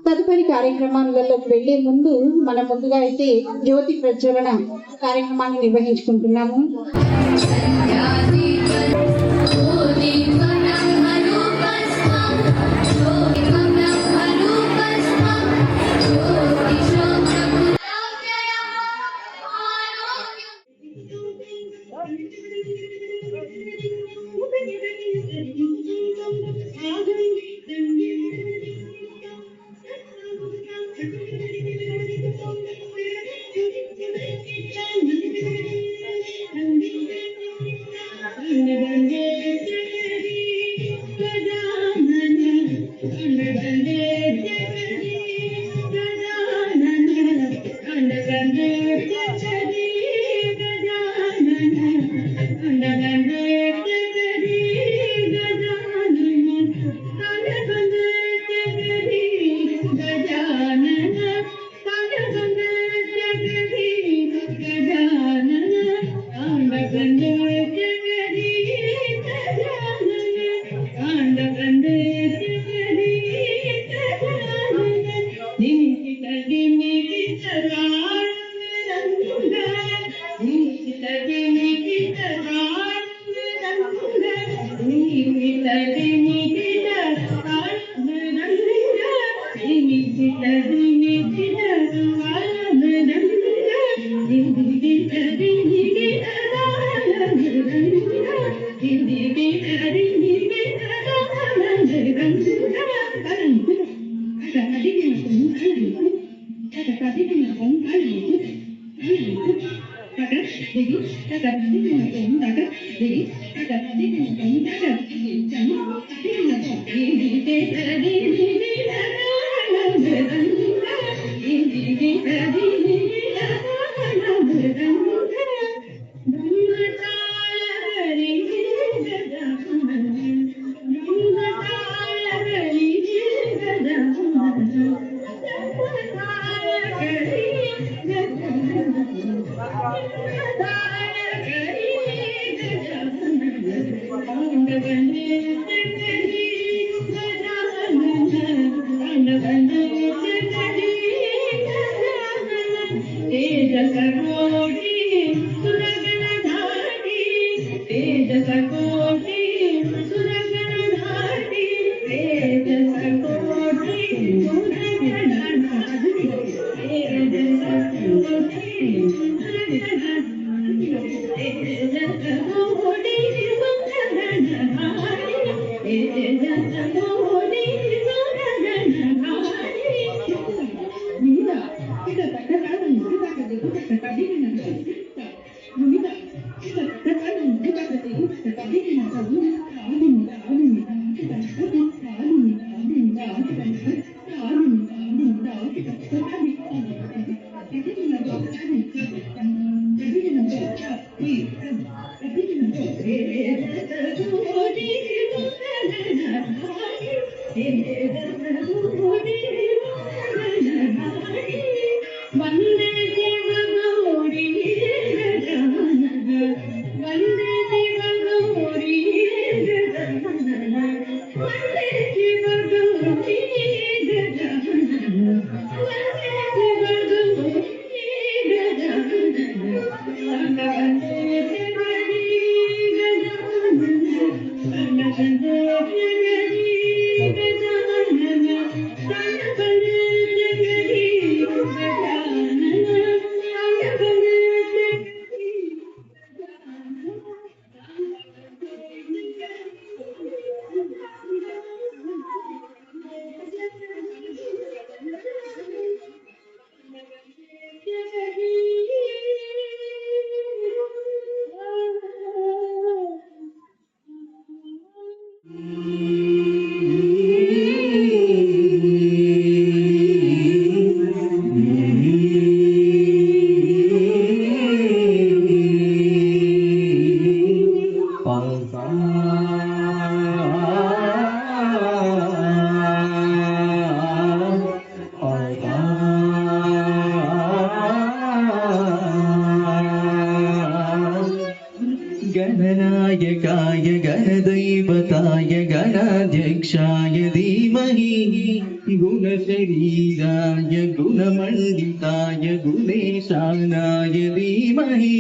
తదుపరి కార్యక్రమాలలోకి వెళ్లే ముందు మనం ముందుగా అయితే జ్యోతి ప్రజ్వలన కార్యక్రమాన్ని నిర్వహించుకుంటున్నాము. गणनायकाय गणदैवत गणाधिपताय गणाध्यक्षाय धीमहि गुणशरीराय गुणमण्डिताय गुणेशानाय धीमहि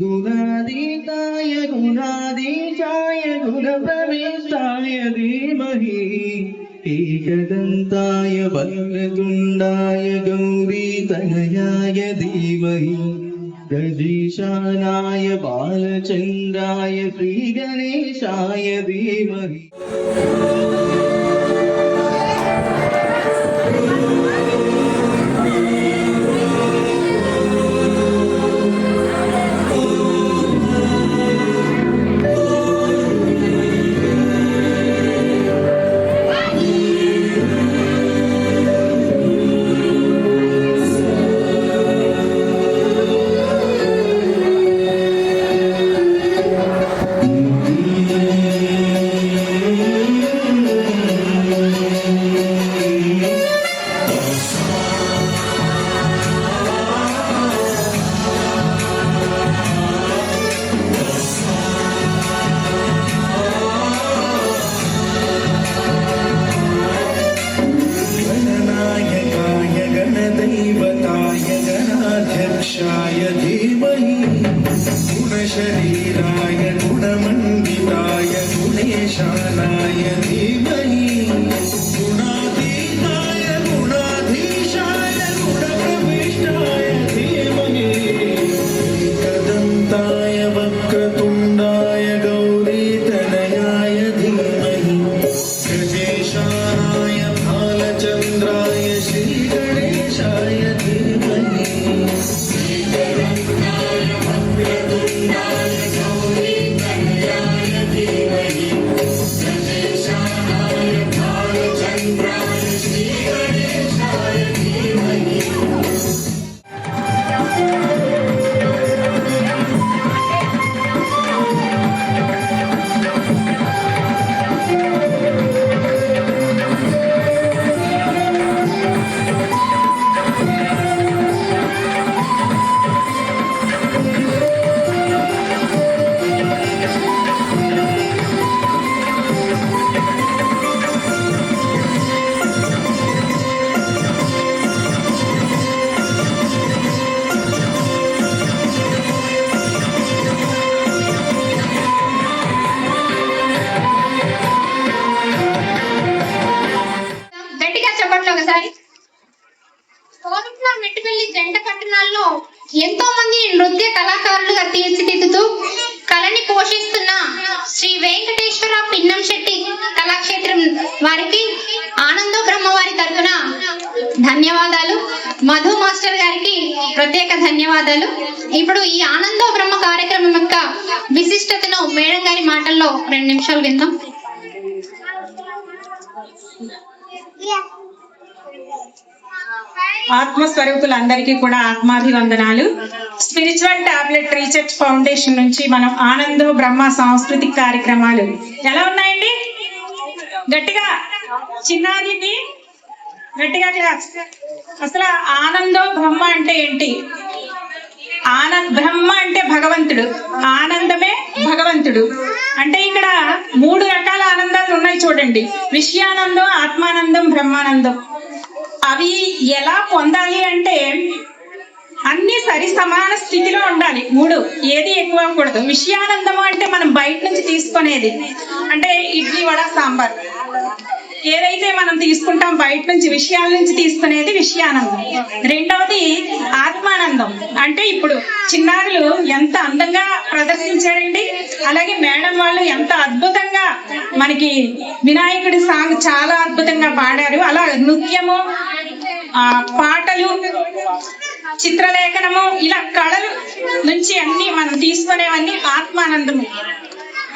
गुणातीताय गुणाधीशाय गुणप्रविष्टाय धीमहि एकदन्ताय वक्रतुण्डाय गौरीतनयाय धीमहि गजेशानाय बालचन्द्राय श्रीगणेशाय धीमहि। गणाध्यक्षाय धीमहि गुणशरीराय गुणमण्डिताय गुणेशानाय धीमहि गुणातीताय गुणाधीशाय गुणप्रविष्टाय धीमहि एकदन्ताय वक्रतुण्डाय गौरीतनयाय धीमहि गजेशानाय भालचन्द्राय श्रीगणेशाय धीमहि। మెట్టుపల్లి జంట పట్టణాల్లో ఎంతో మంది నృత్య కళాకారులుగా తీర్చిదిద్దుతూ కళని పోషిస్తున్న శ్రీ వెంకటేశ్వర పిన్నం శెట్టి కళాక్షేత్రం వారికి ఆనందో బ్రహ్మ వారి తరఫున ధన్యవాదాలు. మధు మాస్టర్ గారికి ప్రత్యేక ధన్యవాదాలు. ఇప్పుడు ఈ ఆనందో బ్రహ్మ కార్యక్రమం యొక్క విశిష్టతను మేడం గారి మాటల్లో 2 నిమిషాలు విందాం. ఆత్మస్వరూపులందరికీ కూడా ఆత్మాభివందనాలు. స్పిరిచువల్ టాబ్లెట్ రీసెర్చ్ ఫౌండేషన్ నుంచి మనం ఆనందో బ్రహ్మ సాంస్కృతిక కార్యక్రమాలు ఎలా ఉన్నాయండి? గట్టిగా చిన్నారికి గట్టిగా క్లాస్. అసలు ఆనందో బ్రహ్మ అంటే ఏంటి? బ్రహ్మ అంటే భగవంతుడు, ఆనందమే భగవంతుడు. అంటే ఇక్కడ 3 రకాల ఆనందాలు ఉన్నాయి చూడండి. విషయానందం, ఆత్మానందం, బ్రహ్మానందం. అవి ఎలా పొందాలి అంటే అన్ని సరి సమాన స్థితిలో ఉండాలి. 3 ఏది ఎక్కువ అవ్వకూడదు. విషయానందము అంటే మనం బయట నుంచి తీసుకునేది, అంటే ఇడ్లీ వడ సాంబార్ ఏదైతే మనం తీసుకుంటాం బయట నుంచి, విషయాల నుంచి తీసుకునేది విషయానందం. రెండవది ఆత్మానందం. అంటే ఇప్పుడు చిన్నారులు ఎంత అందంగా ప్రదర్శించారండి, అలాగే మేడం వాళ్ళు ఎంత అద్భుతంగా మనకి వినాయకుడి సాంగ్ చాలా అద్భుతంగా పాడారు. అలా నృత్యము, పాటలు, చిత్రలేఖనము, ఇలా కళలు నుంచి అన్ని మనం తీసుకునేవన్నీ ఆత్మానందము.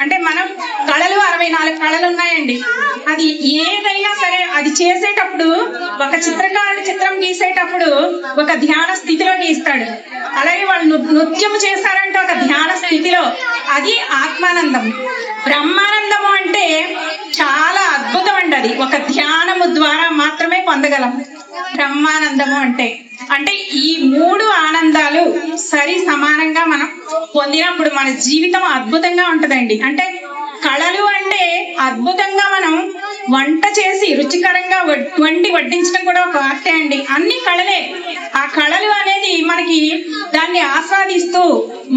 అంటే మనం కళలు 64 కళలు ఉన్నాయండి. అది ఏదైనా సరే అది చేసేటప్పుడు, ఒక చిత్రకారుడు చిత్రం గీసేటప్పుడు ఒక ధ్యాన స్థితిలో గీస్తాడు. అలాగే వాళ్ళు నృత్యం చేస్తారంటే ఒక ధ్యాన స్థితిలో, అది ఆత్మానందం. బ్రహ్మానందము అంటే చాలా అద్భుతం అండి. అది ఒక ధ్యానము ద్వారా మాత్రమే పొందగలం. బ్రహ్మానందము అంటే ఈ 3 ఆనందాలు సరి సమానంగా మనం పొందినప్పుడు మన జీవితం అద్భుతంగా ఉంటదండి. అంటే కళలు అంటే అద్భుతంగా మనం వంట చేసి రుచికరంగా వండి వడ్డించడం కూడా ఒక ఆర్టే అండి. అన్ని కళలే. ఆ కళలు అనేది మనకి దాన్ని ఆస్వాదిస్తూ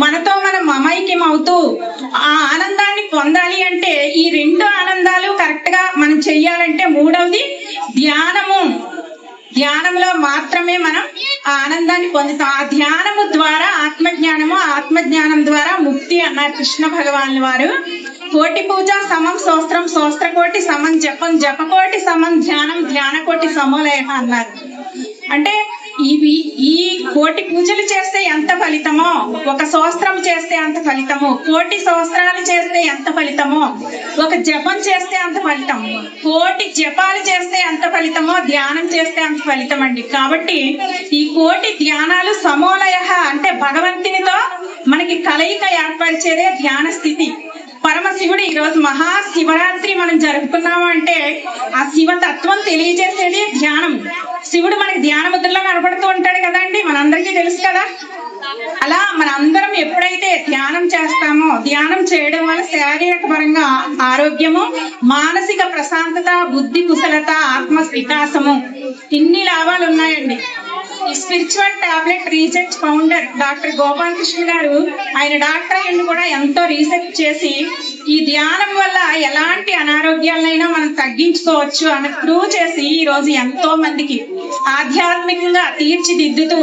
మనతో మనం మమైక్యం అవుతూ ఆ ఆనందాన్ని పొందాలి అంటే ఈ రెండు ఆనందాలు కరెక్ట్ గా మనం చెయ్యాలంటే మూడవది ధ్యానము. ధ్యానంలో మాత్రమే మనం ఆ ఆనందాన్ని పొందుతాం. ఆ ధ్యానము ద్వారా ఆత్మజ్ఞానము, ఆత్మజ్ఞానం ద్వారా ముక్తి అన్నారు కృష్ణ భగవాన్ వారు. కోటి పూజ సమం శాస్త్రం, శాస్త్రకోటి సమం జపం, జపకోటి సమం ధ్యానం, ధ్యానకోటి సమోలయ అన్నారు. అంటే ఈ కోటి పూజలు చేస్తే ఎంత ఫలితమో, ఒక శాస్త్రం చేస్తే అంత ఫలితము, కోటి శాస్త్రాలు చేస్తే ఎంత ఫలితమో, ఒక జపం చేస్తే అంత ఫలితం, కోటి జపాలు చేస్తే ఎంత ఫలితమో, ధ్యానం చేస్తే అంత ఫలితం అండి. కాబట్టి ఈ కోటి ధ్యానాలు సమోలయ అంటే భగవంతునితో మనకి కలయిక ఏర్పరిచేదే ధ్యాన స్థితి. పరమశివుడు ఈరోజు మహాశివరాత్రి మనం జరుపుకున్నాము అంటే ఆ శివతత్వం తెలియజేసేది ధ్యానం. శివుడు మనకి ధ్యాన ముద్రలో కనపడుతూ ఉంటాడు కదండి, మనందరికీ తెలుసు కదా. అలా మనందరం ఎప్పుడైతే ధ్యానం చేస్తామో, ధ్యానం చేయడం వల్ల శారీరక పరంగా ఆరోగ్యము, మానసిక ప్రశాంతత, బుద్ధి కుశలత, ఆత్మ వికాసము, ఇన్ని లాభాలు ఉన్నాయండి. ఈ spiritual tablet research founder doctor Gopalakrishna గారు, ఆయన డాక్టర్ అయ్యింది కూడా ఎంతో రీసెర్చ్ చేసి ఈ ధ్యానం వల్ల ఎలాంటి అనారోగ్యాలైనా మనం తగ్గించుకోవచ్చు అని ప్రూవ్ చేసి ఈ రోజు ఎంతో మందికి ఆధ్యాత్మికంగా తీర్చిదిద్దుతూ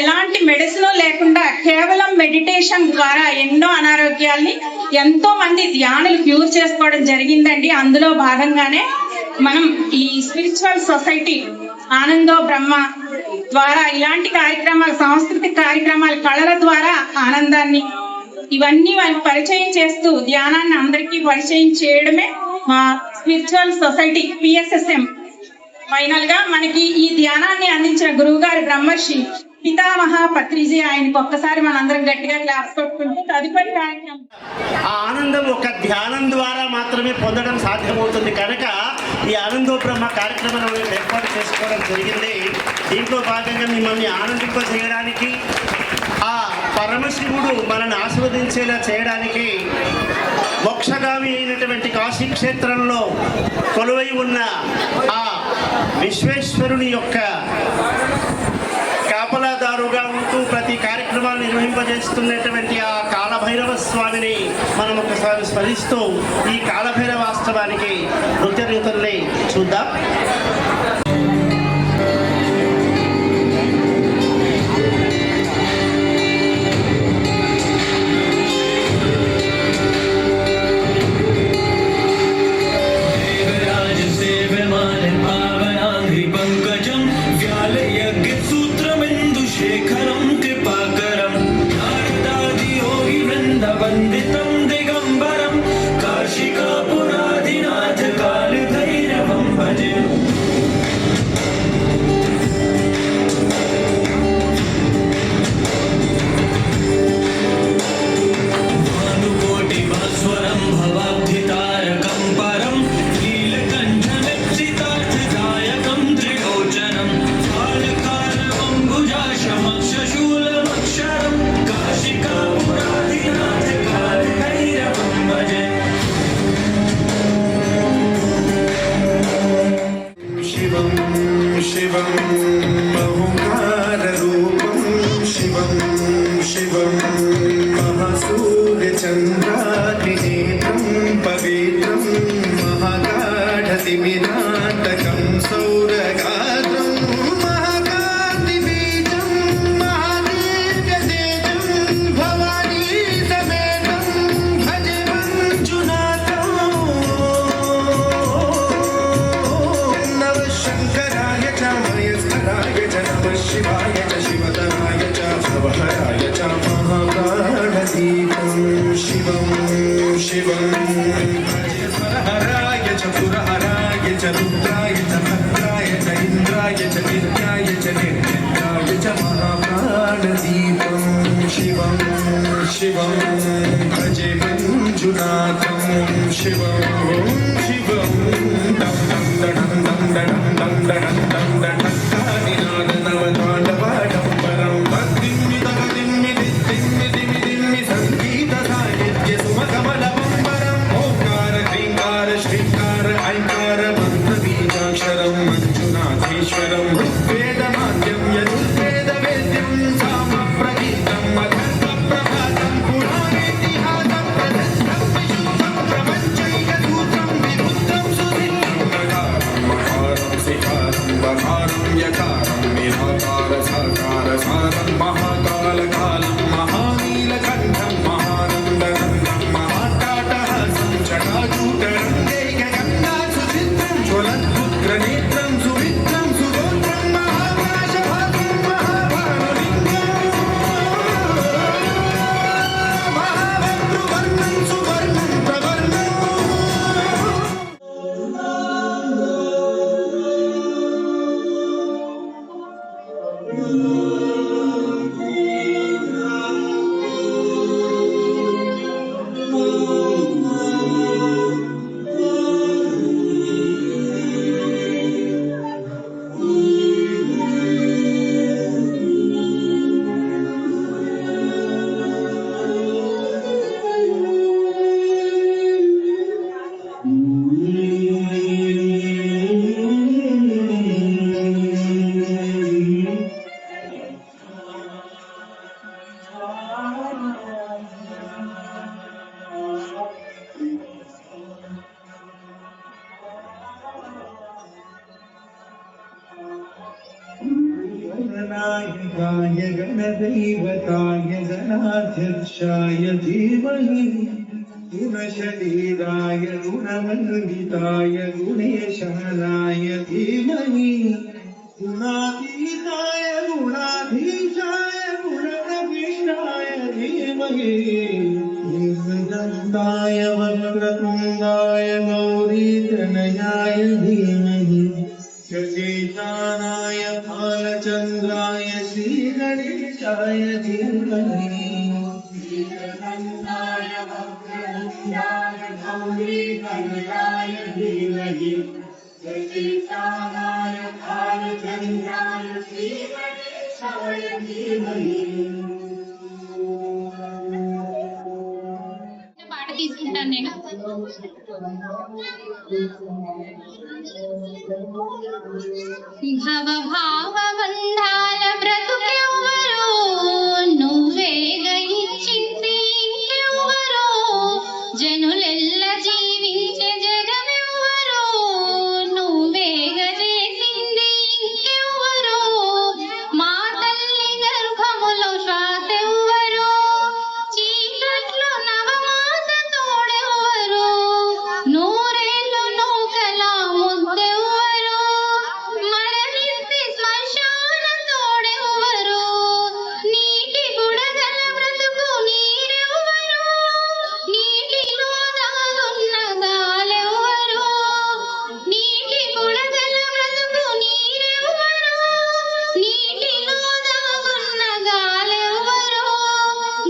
ఎలాంటి మెడిసిన్ లేకుండా కేవలం మెడిటేషన్ ద్వారా ఎన్నో అనారోగ్యాల్ని ఎంతో మంది ధ్యానులు క్యూర్ చేసుకోవడం జరిగిందండి. అందులో భాగంగానే మనం ఈ స్పిరిచువల్ సొసైటీ ఆనందో బ్రహ్మ ద్వారా ఇలాంటి కార్యక్రమాలు, సాంస్కృతిక కార్యక్రమాలు, కళల ద్వారా ఆనందాన్ని ఇవన్నీ వాళ్ళకి పరిచయం చేస్తూ ధ్యానాన్ని అందరికీ పరిచయం చేయడమే మా స్పిరిచువల్ సొసైటీ PSSM. ఫైనల్ గా మనకి ఈ ధ్యానాన్ని అందించిన గురువు గారి బ్రహ్మర్షి పితామహ పత్రిజీ, ఆయనకు ఒక్కసారి మనందరం గట్టిగా క్లాప్స్ కొట్టుకుంటూ తదుపరి కార్యక్రమం. ఆ ఆనందం ఒక ధ్యానం ద్వారా మాత్రమే పొందడం సాధ్యమవుతుంది కనుక ఈ ఆనందో బ్రహ్మ కార్యక్రమం ఏర్పాటు చేసుకోవడం జరిగింది. దీంట్లో భాగంగా మిమ్మల్ని ఆనందింపజేయడానికి, ఆ పరమశివుడు మనల్ని ఆస్వాదించేలా చేయడానికి మోక్షగామి అయినటువంటి కాశీ క్షేత్రంలో కొలువై ఉన్న ఆ విశ్వేశ్వరుని యొక్క కాపలాదారుగా ఉంటూ ప్రతి కార్యక్రమాన్ని నిర్వహింపజేస్తున్నటువంటి ఆ కాలభైరవ స్వామిని మనం ఒకసారి స్మరిస్తూ ఈ కాలభైరవ వాస్తవానికి నృత్యరీతుల్ని చూద్దాం. సంగీత సాహిత్య సుమకమల गणनायकाय गणदैवताय गणाध्यक्षाय धीमहि गुणशरीराय गुणमण्डिताय गुणेशानाय धीमहि गुणातीताय गुणाधीशाय गुणप्रविष्टाय धीमहि निर्दन्ताय वक्रतुण्डाय गौरीतनयाय धीमहि गजेशानाय भालचन्द्राय श्रीगणेशाय धीमहि श्रीगणेशाय वक्रतुण्डाय गौरीतनयाय धीमहि गजेशानाय भालचन्द्राय श्रीगणेशाय धीमहि పాట తీసుకుంటాను నేను. భవ బంధాల బ్రతుకెవ్వరు నువ్వేగా ఇచ్చింది ఇంకెవ్వరు జనులెల్ల జీవించే జగమెవ్వరు నువ్వేగా చేసింది ఇంకెవ్వరు మా తల్లి గర్భములో శ్వాసెవ్వరు చీకట్లో నవమాస తోడెవ్వరు నూరేళ్ళు నూకల ముద్దెవ్వరు మరణిస్తే శ్మశాన తోడెవ్వరు నీటి బుడగల బ్రతుకు నీరెవ్వరు నీటిలో దాగున్న గాలెవ్వరు నీటి బుడగల బ్రతుకు నీరెవ్వరు నీటిలో దాగున్న గాలెవ్వరు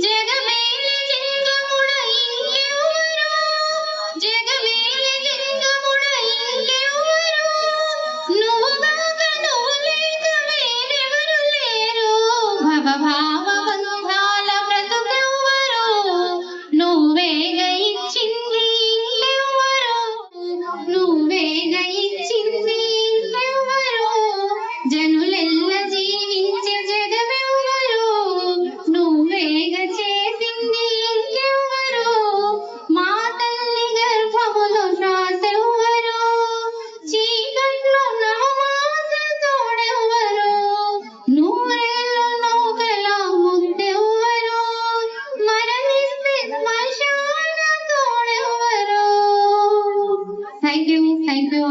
జగమేలే జంగముడ ఇంకెవ్వరు జగమేలే జంగముడ ఇంకెవ్వరు నువ్వుగాక నువ్వు లేక వేరెవరు లేరు భవ బంధాల బ్రతుకెవ్వరు నువ్వేగా ఇచ్చింది ఇంకెవ్వరు నువ్వేగా ఇచ్చింది ఇంకెవ్వరు జనులెల్ల జీవించే జగమెవ్వరు నువ్వేగా చేసింది ఇంకెవ్వరు మా తల్లి గర్భములో శ్వాసెవ్వరు చీకట్లో నవమాస తోడెవ్వరు నూరేళ్ళు నౌకల ముద్దెవ్వరు మరణిస్తే శ్మశాన తోడెవ్వరు. థ్యాంక్ యూ ఫల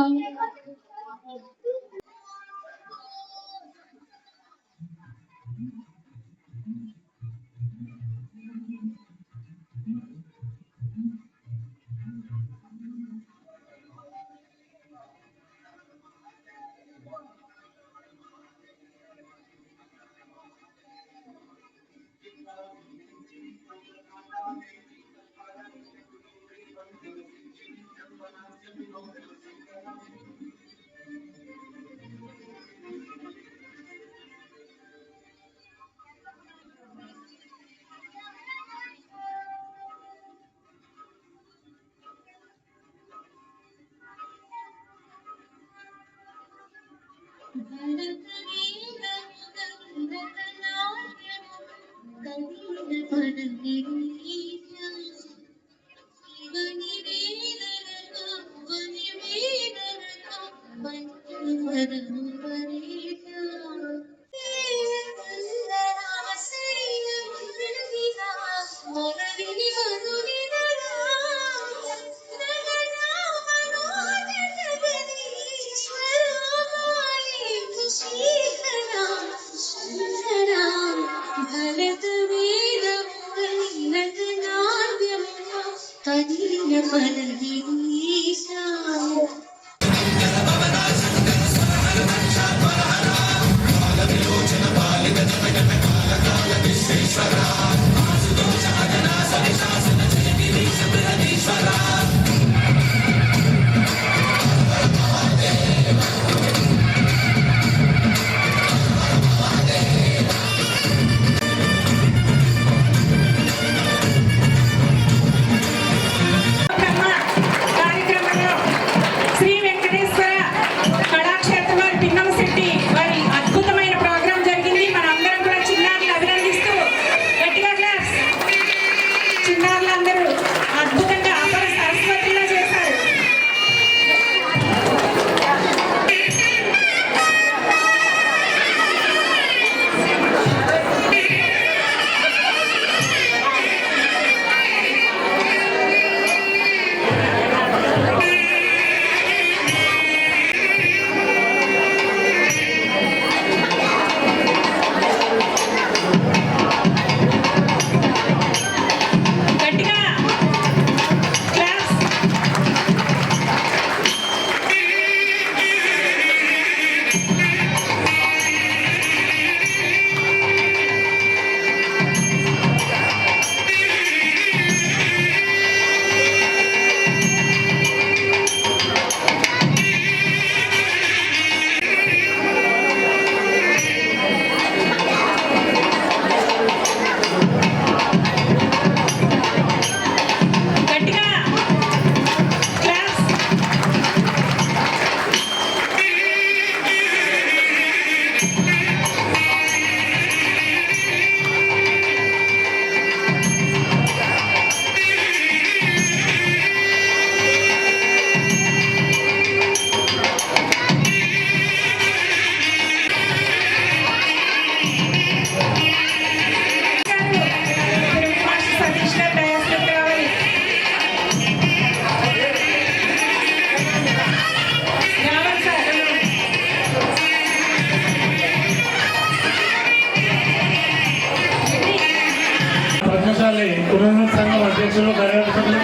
పురోహిత సంఘం అధ్యక్షులు కార్యదర్శులు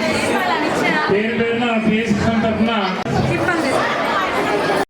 పేరు పేరు